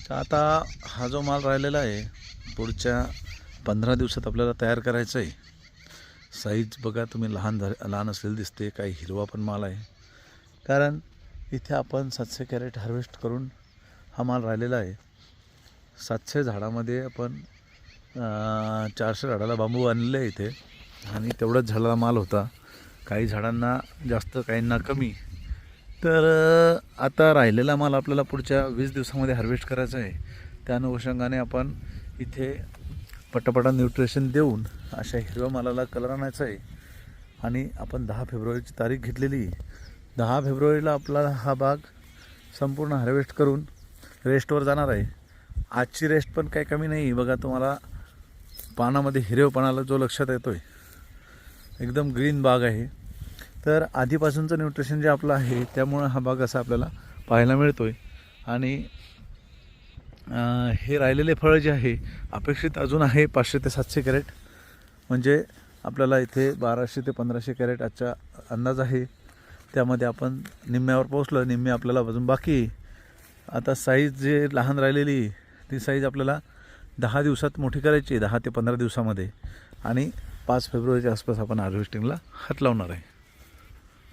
तर आता हा जो माल राहिलेला आहे पुढच्या 15 दिवसात आपल्याला तयार करायचा आहे. साईज बघा तुम्ही, लहान असलेली दिसते, काही हिरवा पण माल आहे. कारण इथे आपण 700 कॅरेट हार्वेस्ट करून हा माल राहिलेला आहे. 700 झाडामध्ये आपण 400 झाडाला बांबू आणलेले आहे इथे, आणि तेवढाच झाडाला माल होता. काही झाडांना जास्त, काहींना कमी. तर आता राहिलेला माल आपल्याला पुढच्या 20 दिवसामध्ये हार्वेस्ट करायचा आहे. त्या अनुषंगाने आपण इथे पटापटा न्यूट्रिशन देऊन अशा हिरव्या मालाला कलर आणायचा आहे. आणि आपण 10 फेब्रुवारीची तारीख घेतलेली. 10 फेब्रुवारीला आपला हा बाग संपूर्ण हार्वेस्ट करून रेस्टवर जाणार आहे. आजची रेस्ट पण काही कमी नाही. बघा तुम्हाला पानामध्ये हिरवेपणाला जो लक्षात येतो आहे, एकदम ग्रीन बाग आहे. तर आधीपासूनचं न्यूट्रिशन जे आपलं आहे त्यामुळं हा बाग असा आपल्याला पाहायला मिळतो आहे. आणि हे राहिलेले फळं जे आहे अपेक्षित अजून आहे 500 ते 700 कॅरेट. म्हणजे आपल्याला इथे 1200 ते 1500 कॅरेट आजचा अंदाज आहे. त्यामध्ये आपण निम्म्यावर पोहोचलो, निम्मे आपल्याला अजून बाकी. आता साईज जे लहान राहिलेली ती साईज आपल्याला 10 दिवसात मोठी करायची आहे, 10 ते 15 दिवसामध्ये. आणि 5 फेब्रुवारीच्या आसपास आपण हार्वेस्टिंगला हात लावणार आहे.